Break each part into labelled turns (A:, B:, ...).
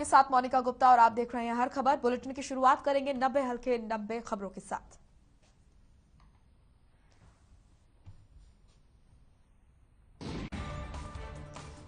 A: आपके साथ मोनिका गुप्ता और आप देख रहे हैं हर खबर। बुलेटिन की शुरुआत करेंगे 90 हल्के 90 खबरों के साथ।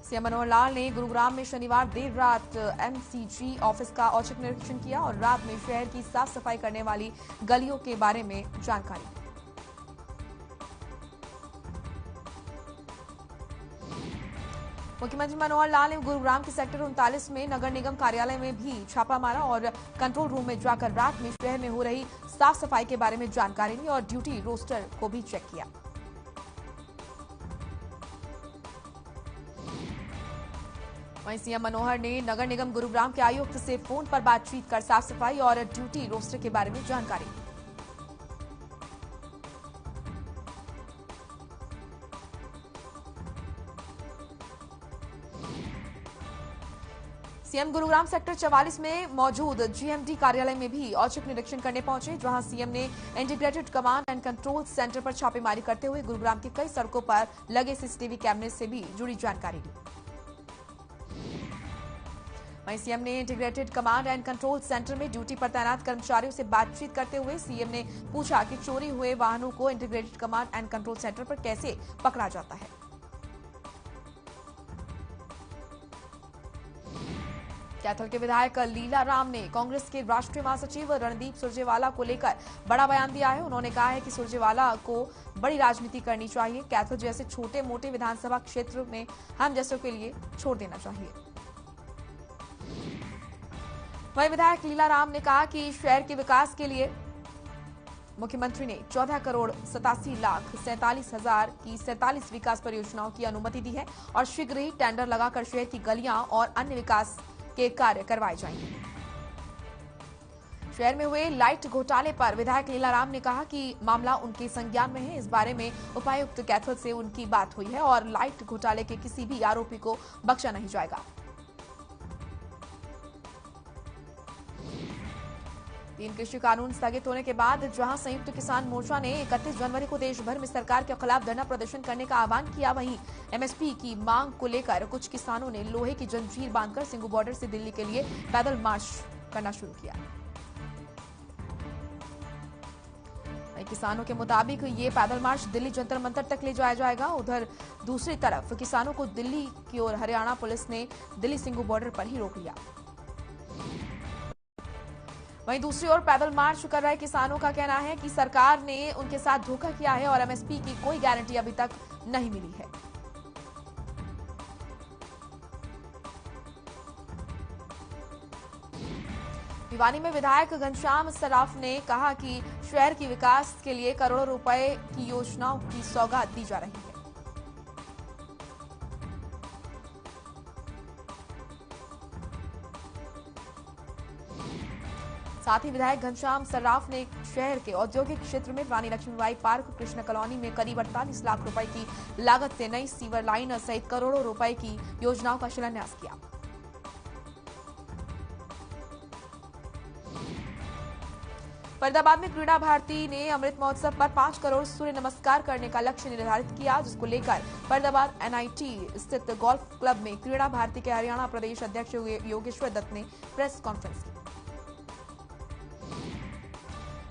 A: सीएम मनोहर लाल ने गुरुग्राम में शनिवार देर रात एमसीजी ऑफिस का औचक निरीक्षण किया और रात में शहर की साफ सफाई करने वाली गलियों के बारे में जानकारी दी। मुख्यमंत्री मनोहर लाल ने गुरुग्राम के सेक्टर 39 में नगर निगम कार्यालय में भी छापा मारा और कंट्रोल रूम में जाकर रात में शहर में हो रही साफ सफाई के बारे में जानकारी ली और ड्यूटी रोस्टर को भी चेक किया। वहीं सीएम मनोहर ने नगर निगम गुरुग्राम के आयुक्त से फोन पर बातचीत कर साफ सफाई और ड्यूटी रोस्टर के बारे में जानकारी दी। सीएम गुरुग्राम सेक्टर 44 में मौजूद जीएमडी कार्यालय में भी औचक निरीक्षण करने पहुंचे, जहां सीएम ने integrated command and control centre पर छापेमारी करते हुए गुरुग्राम की कई सड़कों पर लगे सीसीटीवी कैमरे से भी जुड़ी जानकारी दी। वहीं सीएम ने integrated command and control centre में ड्यूटी पर तैनात कर्मचारियों से बातचीत करते हुए सीएम ने पूछा कि चोरी हुए वाहनों को integrated command and control centre पर कैसे पकड़ा जाता है। कैथल के विधायक लीला राम ने कांग्रेस के राष्ट्रीय महासचिव रणदीप सुरजेवाला को लेकर बड़ा बयान दिया है। उन्होंने कहा है कि सुरजेवाला को बड़ी राजनीति करनी चाहिए। कैथल जैसे छोटे मोटे विधानसभा क्षेत्र में हम जैसों के लिए छोड़ देना चाहिए। वहीं विधायक लीला राम ने कहा कि शहर के विकास के लिए मुख्यमंत्री ने 14 करोड़ 87 लाख 47 हजार की 47 विकास परियोजनाओं की अनुमति दी है और शीघ्र ही टेंडर लगाकर शहर की गलियां और अन्य विकास के कार्य करवाए जाएंगे। शहर में हुए लाइट घोटाले पर विधायक लीला राम ने कहा कि मामला उनके संज्ञान में है। इस बारे में उपायुक्त कैथल से उनकी बात हुई है और लाइट घोटाले के किसी भी आरोपी को बख्शा नहीं जाएगा। 3 कृषि कानून स्थगित होने के बाद जहां संयुक्त किसान मोर्चा ने 31 जनवरी को देश भर में सरकार के खिलाफ धरना प्रदर्शन करने का आह्वान किया, वहीं एमएसपी की मांग को लेकर कुछ किसानों ने लोहे की जंजीर बांधकर सिंगू बॉर्डर से दिल्ली के लिए पैदल मार्च करना शुरू किया। किसानों के मुताबिक ये पैदल मार्च दिल्ली जंतर मंतर तक ले जाया जाएगा। उधर दूसरी तरफ किसानों को दिल्ली की ओर हरियाणा पुलिस ने दिल्ली सिंगू बॉर्डर पर ही रोक लिया। वहीं दूसरी ओर पैदल मार्च कर रहे किसानों का कहना है कि सरकार ने उनके साथ धोखा किया है और एमएसपी की कोई गारंटी अभी तक नहीं मिली है। भिवानी में विधायक घनश्याम सर्राफ ने कहा कि शहर के विकास के लिए करोड़ों रुपए की योजनाओं की सौगात दी जा रही है। साथ ही विधायक घनश्याम सर्राफ ने शहर के औद्योगिक क्षेत्र में रानी लक्ष्मीबाई पार्क कृष्ण कॉलोनी में करीब 48 लाख रुपए की लागत से नई सीवर लाइन सहित करोड़ों रुपए की योजनाओं का शिलान्यास किया। फरीदाबाद में क्रीड़ा भारती ने अमृत महोत्सव पर 5 करोड़ सूर्य नमस्कार करने का लक्ष्य निर्धारित किया, जिसको लेकर फरीदाबाद एनआईटी स्थित गोल्फ क्लब में क्रीड़ा भारती के हरियाणा प्रदेश अध्यक्ष योगेश्वर दत्त ने प्रेस कॉन्फ्रेंस की।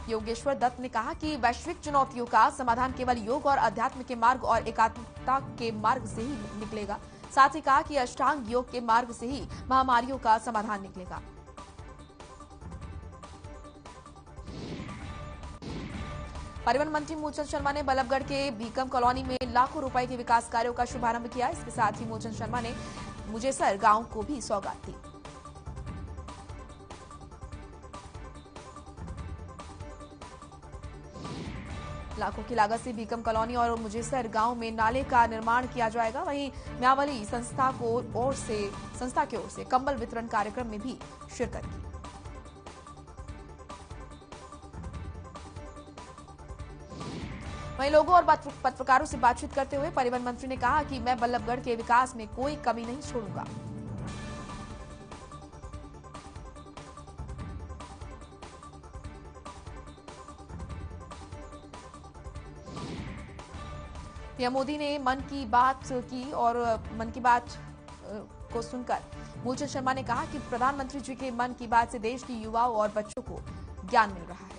A: योगेश्वर दत्त ने कहा कि वैश्विक चुनौतियों का समाधान केवल योग और अध्यात्म के मार्ग और एकात्मता के मार्ग से ही निकलेगा। साथ ही कहा कि अष्टांग योग के मार्ग से ही महामारियों का समाधान निकलेगा। परिवहन मंत्री मूलचंद शर्मा ने बल्लभगढ़ के भीकम कॉलोनी में लाखों रुपए के विकास कार्यों का शुभारंभ किया। इसके साथ ही मूलचंद शर्मा ने मुजेसर गांव को भी सौगात दी। लाखों की लागत से भीकम कॉलोनी और मुजेसर गांव में नाले का निर्माण किया जाएगा। वहीं म्यावली संस्था की ओर से कंबल वितरण कार्यक्रम में भी शिरकत की। वहीं लोगों और पत्रकारों से बातचीत करते हुए परिवहन मंत्री ने कहा कि मैं बल्लभगढ़ के विकास में कोई कमी नहीं छोड़ूंगा। पीएम मोदी ने मन की बात की और मन की बात को सुनकर मूलचंद शर्मा ने कहा कि प्रधानमंत्री जी के मन की बात से देश के युवाओं और बच्चों को ज्ञान मिल रहा है।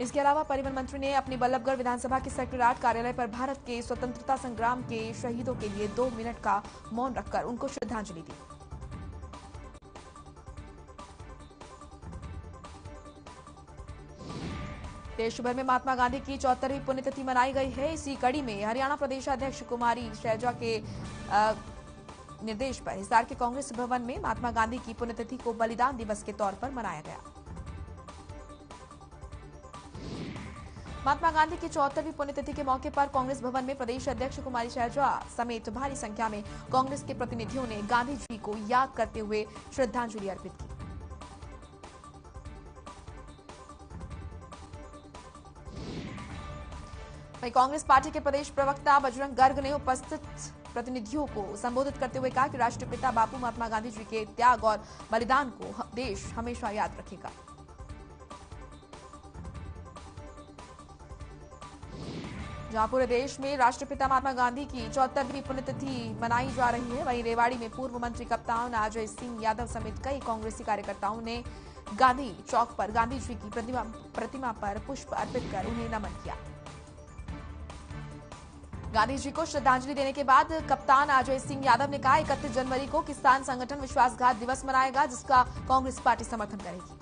A: इसके अलावा परिवहन मंत्री ने अपनी बल्लभगढ़ विधानसभा के सेक्रेटरीट कार्यालय पर भारत के स्वतंत्रता संग्राम के शहीदों के लिए 2 मिनट का मौन रखकर उनको श्रद्धांजलि दी। देश भर में महात्मा गांधी की 74वीं पुण्यतिथि मनाई गई है। इसी कड़ी में हरियाणा प्रदेश अध्यक्ष कुमारी शैलजा के निर्देश पर हिसार के कांग्रेस भवन में महात्मा गांधी की पुण्यतिथि को बलिदान दिवस के तौर पर मनाया गया। महात्मा गांधी की 74वीं पुण्यतिथि के मौके पर कांग्रेस भवन में प्रदेश अध्यक्ष कुमारी शैलजा समेत भारी संख्या में कांग्रेस के प्रतिनिधियों ने गांधी जी को याद करते हुए श्रद्धांजलि अर्पित की। वहीं कांग्रेस पार्टी के प्रदेश प्रवक्ता बजरंग गर्ग ने उपस्थित प्रतिनिधियों को संबोधित करते हुए कहा कि राष्ट्रपिता बापू महात्मा गांधी जी के त्याग और बलिदान को देश हमेशा याद रखेगा। जहां पूरे देश में राष्ट्रपिता महात्मा गांधी की 74वीं पुण्यतिथि मनाई जा रही है, वहीं रेवाड़ी में पूर्व मंत्री कप्तान अजय सिंह यादव समेत कई कांग्रेसी कार्यकर्ताओं ने गांधी चौक पर गांधी जी की प्रतिमा पर पुष्प अर्पित कर उन्हें नमन किया। गांधी जी को श्रद्धांजलि देने के बाद कप्तान अजय सिंह यादव ने कहा 31 जनवरी को किसान संगठन विश्वासघात दिवस मनाएगा, जिसका कांग्रेस पार्टी समर्थन करेगी।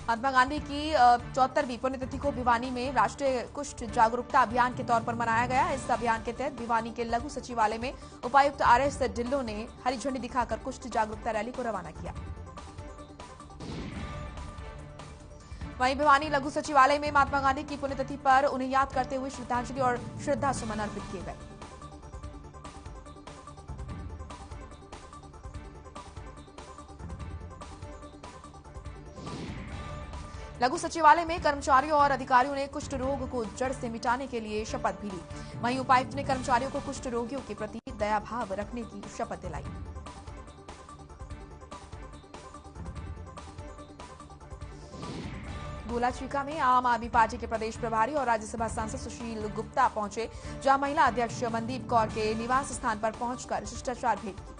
A: महात्मा गांधी की 74वीं पुण्यतिथि को भिवानी में राष्ट्रीय कुष्ठ जागरूकता अभियान के तौर पर मनाया गया। इस अभियान के तहत भिवानी के लघु सचिवालय में उपायुक्त RS ढिल्लों ने हरी झंडी दिखाकर कुष्ठ जागरूकता रैली को रवाना किया। वहीं भिवानी लघु सचिवालय में महात्मा गांधी की पुण्यतिथि पर उन्हें याद करते हुए श्रद्धांजलि और श्रद्धा सुमन अर्पित किए गए। लघु सचिवालय में कर्मचारियों और अधिकारियों ने कुष्ठ रोग को जड़ से मिटाने के लिए शपथ भी ली। वहीं उपायुक्त ने कर्मचारियों को कुष्ठ रोगियों के प्रति दया भाव रखने की शपथ दिलाई। गोला चीका में आम आदमी पार्टी के प्रदेश प्रभारी और राज्यसभा सांसद सुशील गुप्ता पहुंचे, जहां महिला अध्यक्ष मनदीप कौर के निवास स्थान पर पहुंचकर शिष्टाचार भेंट की।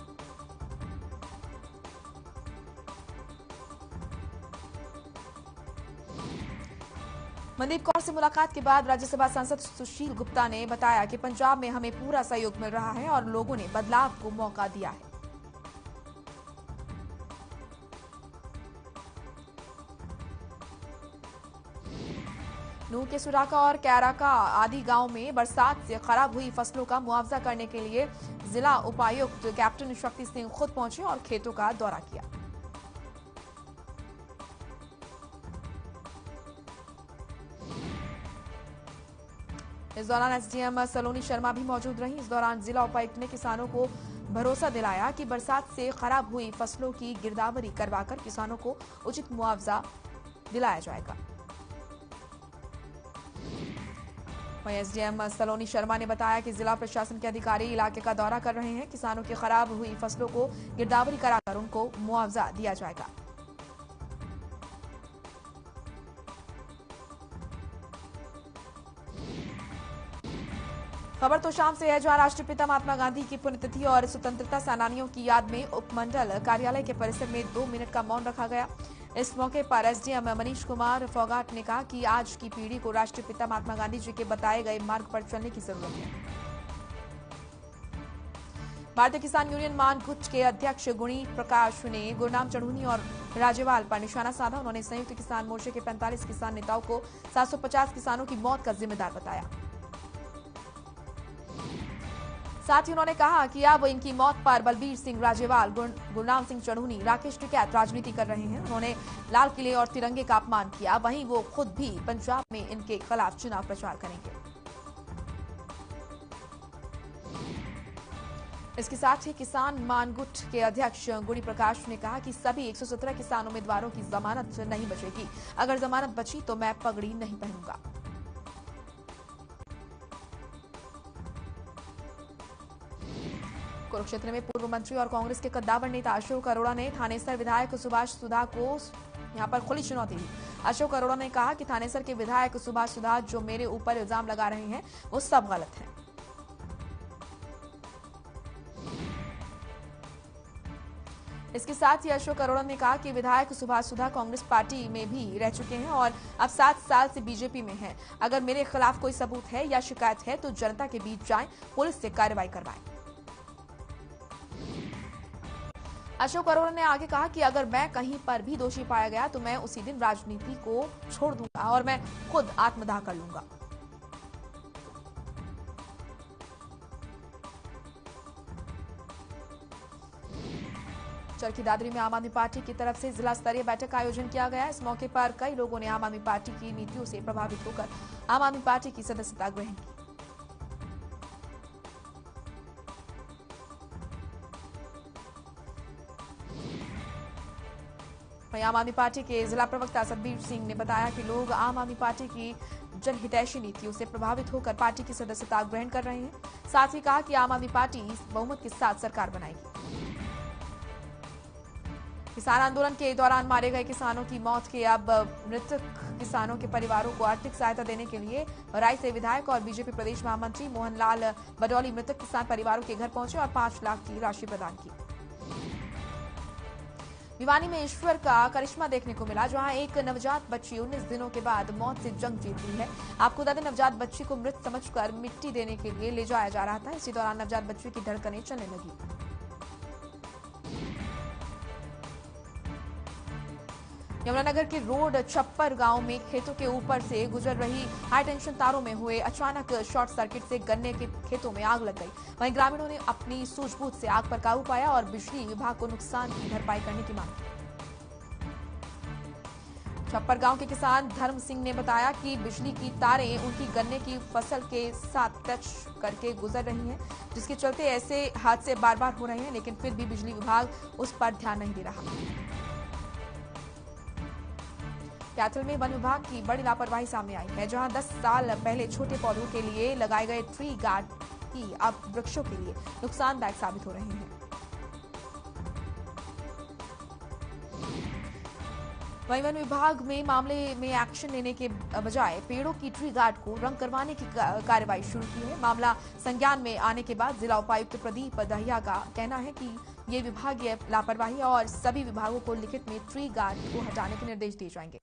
A: मनदीप कौर से मुलाकात के बाद राज्यसभा सांसद सुशील गुप्ता ने बताया कि पंजाब में हमें पूरा सहयोग मिल रहा है और लोगों ने बदलाव को मौका दिया है। नूह के सुराका और कैराका आदि गांव में बरसात से खराब हुई फसलों का मुआवजा करने के लिए जिला उपायुक्त कैप्टन शक्ति सिंह खुद पहुंचे और खेतों का दौरा किया। इस दौरान एसडीएम सलोनी शर्मा भी मौजूद रहीं। इस दौरान जिला उपायुक्त ने किसानों को भरोसा दिलाया कि बरसात से खराब हुई फसलों की गिरदावरी करवाकर किसानों को उचित मुआवजा दिलाया जाएगा। वहीं एसडीएम सलोनी शर्मा ने बताया कि जिला प्रशासन के अधिकारी इलाके का दौरा कर रहे हैं। किसानों की खराब हुई फसलों को गिरदावरी कराकर उनको मुआवजा दिया जाएगा। खबर तो शाम से है, जहां राष्ट्रपिता महात्मा गांधी की पुण्यतिथि और स्वतंत्रता सेनानियों की याद में उपमंडल कार्यालय के परिसर में 2 मिनट का मौन रखा गया। इस मौके पर एसडीएम मनीष कुमार फोगाट ने कहा कि आज की पीढ़ी को राष्ट्रपिता महात्मा गांधी जी के बताए गए मार्ग पर चलने की जरूरत है। भारतीय किसान यूनियन मानकुच के अध्यक्ष गुणी प्रकाश ने गुरनाम चढ़ूनी और राज्यपाल पर निशाना साधा। उन्होंने संयुक्त किसान मोर्चे के 45 किसान नेताओं को 750 किसानों की मौत का जिम्मेदार बताया। साथ ही उन्होंने कहा कि अब इनकी मौत पर बलबीर सिंह राजेवाल, गुरनाम सिंह चढ़ूनी, राकेश टिकैत राजनीति कर रहे हैं। उन्होंने लाल किले और तिरंगे का अपमान किया। वहीं वो खुद भी पंजाब में इनके खिलाफ चुनाव प्रचार करेंगे। इसके साथ ही किसान मानगुट के अध्यक्ष गुणी प्रकाश ने कहा कि सभी 117 किसान उम्मीदवारों की जमानत नहीं बचेगी। अगर जमानत बची तो मैं पगड़ी नहीं पहनूंगा। कुरुक्षेत्र में पूर्व मंत्री और कांग्रेस के कद्दावर नेता अशोक अरोड़ा ने थानेसर विधायक सुभाष सुधा को यहां पर खुली चुनौती दी। अशोक अरोड़ा ने कहा कि थानेसर के विधायक सुभाष सुधा जो मेरे ऊपर इल्जाम लगा रहे हैं वो सब गलत है। इसके साथ ही अशोक अरोड़ा ने कहा कि विधायक सुभाष सुधा कांग्रेस पार्टी में भी रह चुके हैं और अब 7 साल से बीजेपी में हैं। अगर मेरे खिलाफ कोई सबूत है या शिकायत है तो जनता के बीच जाएं, पुलिस से कार्रवाई करवाएं। अशोक अरोड़ा ने आगे कहा कि अगर मैं कहीं पर भी दोषी पाया गया तो मैं उसी दिन राजनीति को छोड़ दूंगा और मैं खुद आत्मदाह कर लूंगा। चरखी दादरी में आम आदमी पार्टी की तरफ से जिला स्तरीय बैठक का आयोजन किया गया। इस मौके पर कई लोगों ने आम आदमी पार्टी की नीतियों से प्रभावित होकर आम आदमी पार्टी की सदस्यता ग्रहण की। वहीं आम आदमी पार्टी के जिला प्रवक्ता सतबीर सिंह ने बताया कि लोग आम आदमी पार्टी की जनहितैषी नीतियों से प्रभावित होकर पार्टी की सदस्यता ग्रहण कर रहे हैं। साथ ही कहा कि आम आदमी पार्टी बहुमत के साथ सरकार बनाएगी। किसान आंदोलन के दौरान मारे गए किसानों की मौत के अब मृतक किसानों के परिवारों को आर्थिक सहायता देने के लिए राय से विधायक और बीजेपी प्रदेश महामंत्री मोहनलाल बडौली मृतक किसान परिवारों के घर पहुंचे और 5 लाख की राशि प्रदान की। भिवानी में ईश्वर का करिश्मा देखने को मिला, जहां एक नवजात बच्ची 19 दिनों के बाद मौत से जंग जीत ली है। आपको बता दें, नवजात बच्ची को मृत समझकर मिट्टी देने के लिए ले जाया जा रहा था। इसी दौरान नवजात बच्ची की धड़कनें चलने लगी। यमुनानगर के रोड छप्पर गांव में खेतों के ऊपर से गुजर रही हाई टेंशन तारों में हुए अचानक शॉर्ट सर्किट से गन्ने के खेतों में आग लग गई। वहीं ग्रामीणों ने अपनी सूझबूझ से आग पर काबू पाया और बिजली विभाग को नुकसान की भरपाई करने की मांग की। छप्पर गांव के किसान धर्म सिंह ने बताया कि बिजली की तारें उनकी गन्ने की फसल के साथ टच करके गुजर रही हैं, जिसके चलते ऐसे हादसे बार बार हो रहे हैं, लेकिन फिर भी बिजली विभाग उस पर ध्यान नहीं दे रहा। कैथल में वन विभाग की बड़ी लापरवाही सामने आई है, जहां 10 साल पहले छोटे पौधों के लिए लगाए गए ट्री गार्ड ही अब वृक्षों के लिए नुकसानदायक साबित हो रहे हैं। वहीं वन विभाग में मामले में एक्शन लेने के बजाय पेड़ों की ट्री गार्ड को रंग करवाने की कार्रवाई शुरू की है। मामला संज्ञान में आने के बाद जिला उपायुक्त प्रदीप दहिया का कहना है कि ये विभागीय लापरवाही और सभी विभागों को लिखित में ट्री गार्ड को हटाने के निर्देश दिए जाएंगे।